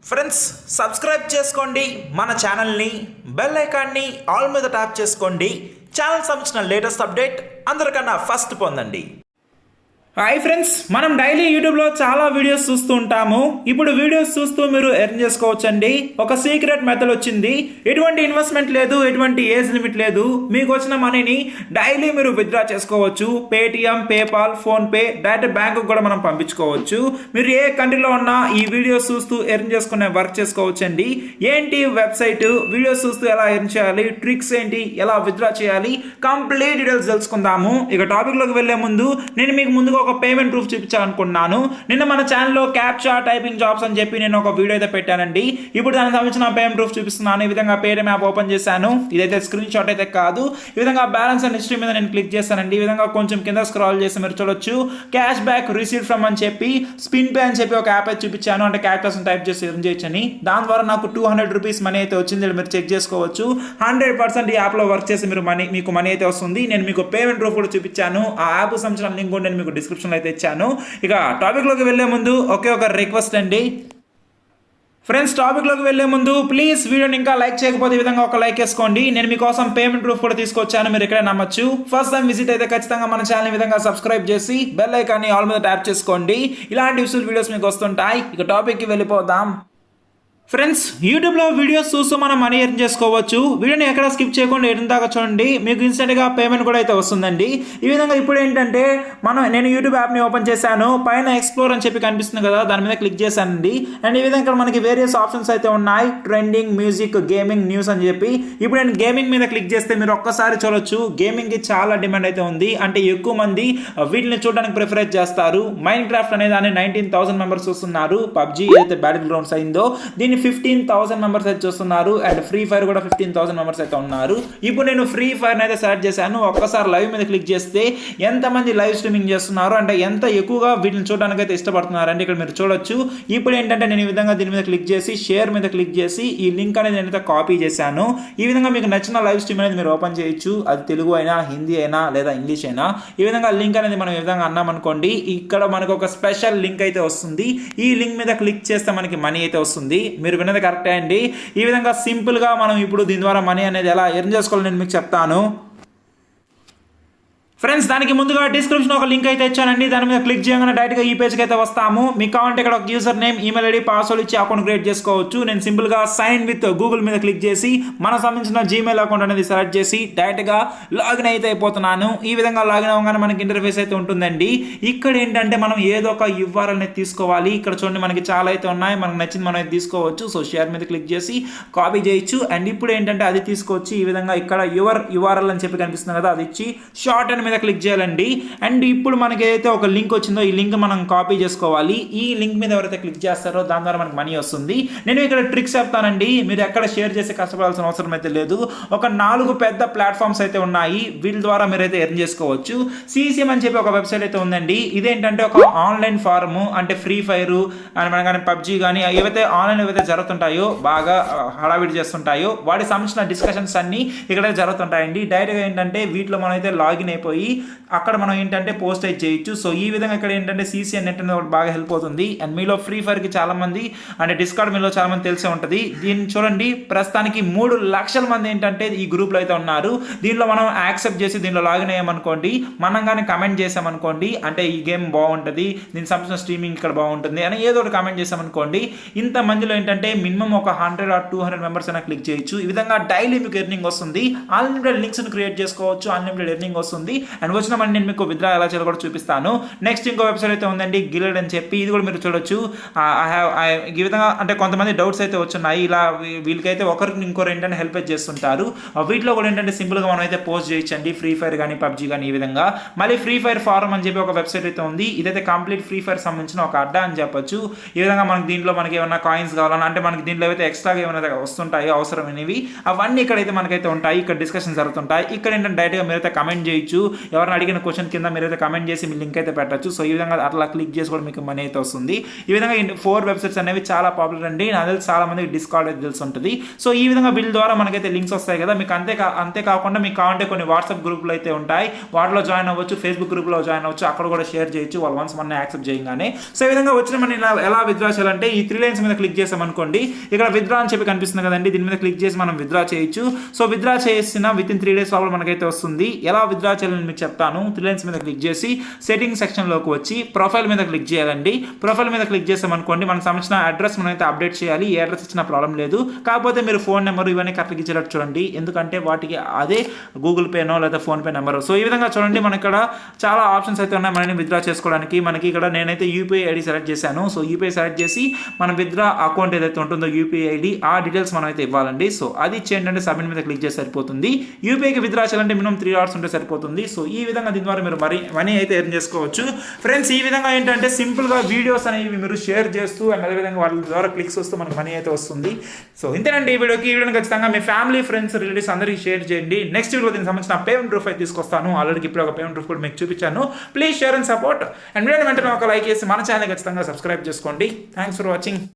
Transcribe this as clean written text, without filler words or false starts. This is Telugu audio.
ఫ్రెండ్స్ సబ్స్క్రైబ్ చేసుకోండి మన ఛానల్ని, బెల్ ఐకాన్ని ఆల్ మీద ట్యాప్ చేసుకోండి. ఛానల్ సంబంధించిన లేటెస్ట్ అప్డేట్ అందరికన్నా ఫస్ట్ పొందండి. హాయ్ ఫ్రెండ్స్, మనం డైలీ యూట్యూబ్లో చాలా వీడియోస్ చూస్తూ ఉంటాము. ఇప్పుడు వీడియోస్ చూస్తూ మీరు ఎర్న్ చేసుకోవచ్చండి. ఒక సీక్రెట్ మెథడ్ వచ్చింది. ఎటువంటి ఇన్వెస్ట్మెంట్ లేదు, ఎటువంటి ఏజ్ లిమిట్ లేదు. మీకు వచ్చిన మనీని డైలీ మీరు విత్డ్రా చేసుకోవచ్చు. Paytm, PayPal, PhonePe, direct bank కూడా మనం పంపించుకోవచ్చు. మీరు ఏ కంట్రీలో ఉన్నా ఈ వీడియోస్ చూస్తూ ఎర్న్ చేసుకునే వర్క్ చేసుకోవచ్చండి. ఏంటి వెబ్సైట్, వీడియోస్ చూస్తూ ఎలా ఎర్న్ చేయాలి, ట్రిక్స్ ఏంటి, ఎలా విత్డ్రా చేయాలి, కంప్లీట్ డీటెయిల్స్ తెలుసుకుందాము. ఇక టాపిక్లోకి వెళ్లే ముందు నేను మీకు ముందుగా ఒక పేమెంట్ ప్రూఫ్ చూపించాలనుకున్నాను. నిన్న మన ఛానల్లో క్యాప్చా టైపింగ్ జాబ్స్ అని చెప్పి నేను ఒక వీడియో అయితే పెట్టానండి. ఇప్పుడు దానికి సంబంధించిన పేమెంట్ ప్రూఫ్ చూపిస్తున్నాను. ఈ విధంగా పేటిఎం యాప్ ఓపెన్ చేశాను. ఇదైతే స్క్రీన్ షాట్ అయితే కాదు. ఈ విధంగా బ్యాలెన్స్ అండ్ హిస్టరీ మీద నేను క్లిక్ చేశానండి. ఈ విధంగా కొంచెం కింద స్క్రాల్ చేసి మీరు చూడొచ్చు. క్యాష్ బ్యాక్ రిసీవ్డ్ ఫ్రమ్ అని చెప్పి స్పిన్ పే అని చెప్పి ఒక యాప్ అయితే చూపించాను. అంటే క్యాప్చాస్ టైప్ చేసి ఎర్న్ చేయొచ్చని. దాని ద్వారా నాకు 200 రూపీస్ మనీ అయితే వచ్చింది. మీరు చెక్ చేసుకోవచ్చు. 100% ఈ యాప్లో వర్క్ చేసి మీకు మనీ అయితే వస్తుంది. నేను మీకు పేమెంట్ ప్రూఫ్ కూడా చూపించాను. ఆ యాప్ సంబంధించిన లింక్ కూడా నేను మీకు డిస్క్రిప్షన్ అయితే ఇచ్చాను. ఇక టాపిక్ లోకి వెళ్లే ముందు ఒకే ఒక రిక్వెస్ట్ అండి. ఫ్రెండ్స్, టాపిక్ లోకి వెళ్లే ముందు ప్లీజ్ వీడియోని ఇంకా లైక్ చేయకపోతే ఈ విధంగా ఒక లైక్ వేసుకోండి. నేను మీకోసం పేమెంట్ ప్రూఫ్ కూడా తీసుకొచ్చాను. మీరు ఇక్కడే నమ్మచ్చు. ఫస్ట్ టైం విజిట్ అయితే ఖచ్చితంగా మన ఛానల్ విధంగా సబ్స్క్రైబ్ చేసి బెల్ ఐకాన్ని ఆల్ మీద ట్యాప్ చేసుకోండి. ఇలాంటి యూస్ఫుల్ వీడియోస్ మీకు వస్తుంటాయి. ఇక టాపిక్ కి వెళ్ళిపోదాం. ఫ్రెండ్స్, యూట్యూబ్లో వీడియోస్ చూస్తూ మనం మనీ ఎర్న్ చేసుకోవచ్చు. వీడియోని ఎక్కడ స్కిప్ చేయకుండా ఎర్న్ దాకా చూడండి. మీకు ఇన్స్టెంట్గా పేమెంట్ కూడా అయితే వస్తుందండి. ఈ విధంగా ఇప్పుడు ఏంటంటే నేను యూట్యూబ్ యాప్ని ఓపెన్ చేశాను. పైన ఎక్స్ప్లోర్ అని చెప్పి కనిపిస్తుంది కదా, దాని మీద క్లిక్ చేశానండి. అండ్ ఈ విధంగా ఇక్కడ మనకి వేరియస్ ఆప్షన్స్ అయితే ఉన్నాయి. ట్రెండింగ్, మ్యూజిక్, గేమింగ్, న్యూస్ అని చెప్పి. ఇప్పుడు నేను గేమింగ్ మీద క్లిక్ చేస్తే మీరు ఒక్కసారి చూడొచ్చు. గేమింగ్కి చాలా డిమాండ్ అయితే ఉంది. అంటే ఎక్కువ మంది వీటిని చూడడానికి ప్రిఫరేజ్ చేస్తారు. మైండ్ క్రాఫ్ట్ అనే దాన్ని 19,000 మెంబర్స్ చూస్తున్నారు. పబ్జీ ఏదైతే బ్యాటిల్ గ్రౌండ్స్ అయిందో దీన్ని 15,000 మెంబర్స్ అయితే చూస్తున్నారు. అండ్ ఫ్రీ ఫైర్ కూడా 15,000 మెంబర్స్ అయితే ఉన్నారు. ఇప్పుడు నేను ఫ్రీ ఫైర్ అయితే సెలెక్ట్ చేశాను. ఒక్కసారి లైవ్ మీద క్లిక్ చేస్తే ఎంతమంది లైవ్ స్ట్రీమింగ్ చేస్తున్నారు, అంటే ఎంత ఎక్కువగా వీటిని చూడడానికి అయితే ఇష్టపడుతున్నారు అంటే ఇక్కడ మీరు చూడొచ్చు. ఇప్పుడు ఏంటంటే నేను ఈ విధంగా దీని మీద క్లిక్ చేసి షేర్ మీద క్లిక్ చేసి ఈ లింక్ అనేది నేనైతే కాపీ చేశాను. ఈ విధంగా మీకు నచ్చిన లైవ్ స్ట్రీమ్ అనేది మీరు ఓపెన్ చేయొచ్చు. అది తెలుగు అయినా, హిందీ అయినా, లేదా ఇంగ్లీష్ అయినా. ఈ విధంగా లింక్ అనేది మనం ఈ విధంగా అన్నామనుకోండి, ఇక్కడ మనకు ఒక స్పెషల్ లింక్ అయితే వస్తుంది. ఈ లింక్ మీద క్లిక్ చేస్తే మనకి మనీ అయితే వస్తుంది. మీరు విన్నది కరెక్టే అండి. ఈ విధంగా సింపుల్ గా మనం ఇప్పుడు దీని ద్వారా మనీ అనేది ఎలా ఎర్న్ చేసుకోవాలో నేను మీకు చెప్తాను. ఫ్రెండ్స్, దానికి ముందుగా డిస్క్రిప్షన్ ఒక లింక్ అయితే ఇచ్చానండి. దాని మీద క్లిక్ చేయగానే డైరెక్ట్గా ఈ పేజ్కి అయితే వస్తాము. మీకు కావాలంటే ఇక్కడ ఒక user name, email ID, password ఇచ్చి అకౌంట్ క్రియేట్ చేసుకోవచ్చు. నేను సింపుల్గా సైన్ విత్ గూగుల్ మీద క్లిక్ చేసి మన సంబంధించిన జీమెయిల్ అకౌంట్ అనేది సెలెక్ట్ చేసి డైరెక్ట్గా లాగిన్ అయితే అయిపోతున్నాను. ఈ విధంగా లాగిన్ అవ్వగానే మనకి ఇంటర్ఫేస్ అయితే ఉంటుందండి. ఇక్కడ ఏంటంటే మనం ఏదో ఒక URL అనేది తీసుకోవాలి. ఇక్కడ చూడండి మనకి చాలా అయితే ఉన్నాయి. మనకు నచ్చింది మనం అయితే తీసుకోవచ్చు. సో షేర్ మీద క్లిక్ చేసి కాపీ చేయొచ్చు. అండ్ ఇప్పుడు ఏంటంటే అది తీసుకొచ్చి ఈ విధంగా ఇక్కడ URL అని చెప్పి కనిపిస్తుంది కదా, అది ఇచ్చి షార్ట్ అని మీద క్లిక్ చేయాలండి. అండ్ ఇప్పుడు మనకి ఏదైతే ఒక లింక్ వచ్చిందో ఈ లింక్ మనం కాపీ చేసుకోవాలి. ఈ లింక్ మీద ఎవరైతే క్లిక్ చేస్తారో దాని ద్వారా మనకి మనీ వస్తుంది. నేను ఇక్కడ ట్రిక్స్ చెప్తానండి. మీరు ఎక్కడ షేర్ చేసి కష్టపడాల్సిన అవసరం అయితే లేదు. ఒక 4 పెద్ద ప్లాట్ఫామ్స్ అయితే ఉన్నాయి. వీటి ద్వారా మీరైతే ఎర్న్ చేసుకోవచ్చు. CCM అని చెప్పి ఒక వెబ్సైట్ అయితే ఉందండి. ఇదేంటంటే ఒక ఆన్లైన్ ఫారం, అంటే ఫ్రీ ఫైర్ అని కానీ పబ్జీ కానీ ఏవైతే ఆన్లైన్ ఏవైతే జరుగుతుంటాయో, బాగా హడావిడి చేస్తుంటాయో వాటికి సంబంధించిన డిస్కషన్స్ అన్ని ఇక్కడ జరుగుతుంటాయండి. డైరెక్ట్గా ఏంటంటే వీటిలో మనం అయితే లాగిన్ అయిపోయి అక్కడ మనం ఏంటంటే పోస్ట్ అయితే చేయొచ్చు. సో ఈ విధంగా ఇక్కడ ఏంటంటే CC నెట్ అనేది బాగా హెల్ప్ అవుతుంది. అండ్ మీలో ఫ్రీ ఫైర్కి చాలా మంది అంటే డిస్కార్డ్ మీలో చాలా మంది తెలిసే ఉంటుంది. దీన్ని చూడండి, ప్రస్తుతానికి 3 లక్షల మంది ఏంటంటే ఈ గ్రూప్లో అయితే ఉన్నారు. దీనిలో మనం యాక్సెప్ట్ చేసి దీనిలో లాగిన్ అయ్యామనుకోండి, మనం కానీ కమెంట్ చేసామనుకోండి, అంటే ఈ గేమ్ బాగుంటుంది, దీనికి సంబంధించిన స్ట్రీమింగ్ ఇక్కడ బాగుంటుంది అని ఏదో ఒకటి కమెంట్ చేసామనుకోండి, ఇంత మందిలో ఏంటంటే మినిమం ఒక 100 or 200 మెంబర్స్ అయినా క్లిక్ చేయొచ్చు. ఈ విధంగా డైలీ మీకు ఎర్నింగ్ వస్తుంది. అన్లిమిటెడ్ లింక్స్ని క్రియేట్ చేసుకోవచ్చు. అన్లిమిటెడ్ ఎర్నింగ్ వస్తుంది. అండ్ వచ్చిన మనీ నేను మీకు విత్డ్రా ఎలా చేయాలో కూడా చూపిస్తాను. నెక్స్ట్ ఇంకో వెబ్సైట్ అయితే ఉందండి, గిల్డ్ అని చెప్పి. ఇది కూడా మీరు చూడొచ్చు. ఈ విధంగా అంటే కొంతమంది డౌట్స్ అయితే వచ్చున్నాయి. ఇలా వీళ్ళకైతే ఒకరికి ఇంకొకరు ఏంటంటే హెల్ప్ చేస్తుంటారు. వీటిలో కూడా ఏంటంటే సింపుల్గా మనం అయితే పోస్ట్ చేయొచ్చండి. ఫ్రీ ఫైర్ కానీ పబ్జీ కానీ ఈ విధంగా. మళ్ళీ ఫ్రీ ఫైర్ ఫారం అని చెప్పి ఒక వెబ్సైట్ అయితే ఉంది. ఇదైతే కంప్లీట్ ఫ్రీ ఫైర్ సంబంధించిన ఒక అడ్డా అని చెప్పొచ్చు. ఈ విధంగా మనకి దీంట్లో మనకి ఏమైనా కాయిన్స్ కావాలన్నా, అంటే మనకి దీంట్లో ఏవైతే ఎక్స్ట్రాగా ఏమైనా వస్తుంటాయో అవసరమైనవి అవన్నీ ఇక్కడైతే మనకైతే ఉంటాయి. ఇక్కడ డిస్కషన్ జరుగుతుంటాయి. ఇక్కడ ఏంటంటే డైరెక్ట్గా మీరైతే కమెంట్ చేయొచ్చు. ఎవరైనా అడిగిన క్వశ్చన్ కింద మీరైతే కమెంట్ చేసి మీ లింక్ అయితే పెట్టచ్చు. సో ఈ విధంగా అట్లా క్లిక్ చేసి కూడా మీకు మనీ అయితే వస్తుంది. ఈ విధంగా 4 వెబ్సైట్స్ అనేవి చాలా పాపులర్ అండి. నాకు తెలిసి చాలా మందికి డిస్కార్డ్ అయితే తెలిసి ఉంటుంది. సో ఈ విధంగా వీళ్ళ ద్వారా మనకైతే లింక్స్ వస్తాయి కదా, మీకు అంతేకాకుండా మీకు కావాలంటే కొన్ని వాట్సాప్ గ్రూపులు అయితే ఉంటాయి, వాటిలో జాయిన్ అవ్వచ్చు, ఫేస్బుక్ గ్రూప్లో జాయిన్ అవ్వచ్చు, అక్కడ కూడా షేర్ చేయొచ్చు వాళ్ళు వన్స్ మన యాక్సెప్ట్ చేయగానే. సో ఈ విధంగా వచ్చిన మనం ఎలా విత్డ్రా చేయాలంటే ఈ 3 లైన్స్ మీద క్లిక్ చేసామనుకోండి, ఇక్కడ విత్డ్రా అని చెప్పి కనిపిస్తుంది కదండి, దీని మీద క్లిక్ చేసి మనం విత్డ్రా చేయొచ్చు. సో విత్డ్రా చేసిన విత్ ఇన్ 3 days లోపల మనకైతే వస్తుంది. ఎలా విత్డ్రా చేయాలని మీకు చెప్తాను. 3 లైన్స్ మీద క్లిక్ చేసి సెట్టింగ్ సెక్షన్లోకి వచ్చి ప్రొఫైల్ మీద క్లిక్ చేయాలండి. ప్రొఫైల్ మీద క్లిక్ చేసామనుకోండి, మనకు సంబంధించిన అడ్రస్ మనం అయితే అప్డేట్ చేయాలి. ఏ అడ్రస్ ఇచ్చిన ప్రాబ్లం లేదు, కాకపోతే మీరు ఫోన్ నెంబర్ ఇవన్నీ కరెక్ట్గా ఇచ్చేటట్టు చూడండి, ఎందుకంటే వాటికి అదే గూగుల్ పేనో లేదా ఫోన్పే నెంబర్. సో ఈ విధంగా చూడండి, మనకి ఇక్కడ చాలా ఆప్షన్స్ అయితే ఉన్నాయి మనని విత్డ్రా చేసుకోవడానికి. మనకి ఇక్కడ నేనైతే యూపీఐ ఐడి సెలెక్ట్ చేశాను. సో యూపీఐ సెలెక్ట్ చేసి మన విత్డ్రా అకౌంట్ ఏదైతే ఉంటుందో యూపీఐ ఐడి ఆ డీటెయిల్స్ మనం అయితే ఇవ్వాలండి. సో అది ఇచ్చేంటంటే సబ్మిట్ మీద క్లిక్ చేసి సరిపోతుంది. యూపీఐకి విత్డ్రా చేయాలంటే మినిమం 3 hours ఉంటే సరిపోతుంది. సో ఈ విధంగా దీని ద్వారా మీరు మనీ అయితే ఎర్న్ చేసుకోవచ్చు ఫ్రెండ్స్. ఈ విధంగా ఏంటంటే సింపుల్గా వీడియోస్ అనేవి మీరు షేర్ చేస్తూ అండ్ అదేవిధంగా వాళ్ళ ద్వారా క్లిక్స్ వస్తూ మనకు మనీ అయితే వస్తుంది. సో ఇంతేనండి ఈ వీడియోని ఖచ్చితంగా మీ ఫ్యామిలీ ఫ్రెండ్స్ రిలేటివ్స్ అందరికీ షేర్ చేయండి. నెక్స్ట్ వీడియో దీనికి సంబంధించిన పేమెంట్ ప్రూఫ్ అయితే తీసుకొస్తాను. ఆల్రెడీ ఇప్పుడు ఒక పేమెంట్ ప్రూఫ్ కూడా మీకు చూపించాను. Please share and support and వీడియోని వెంటనే ఒక లైక్ చేసి మన ఛానల్ ఖచ్చితంగా సబ్స్క్రైబ్ చేసుకోండి. Thanks for watching.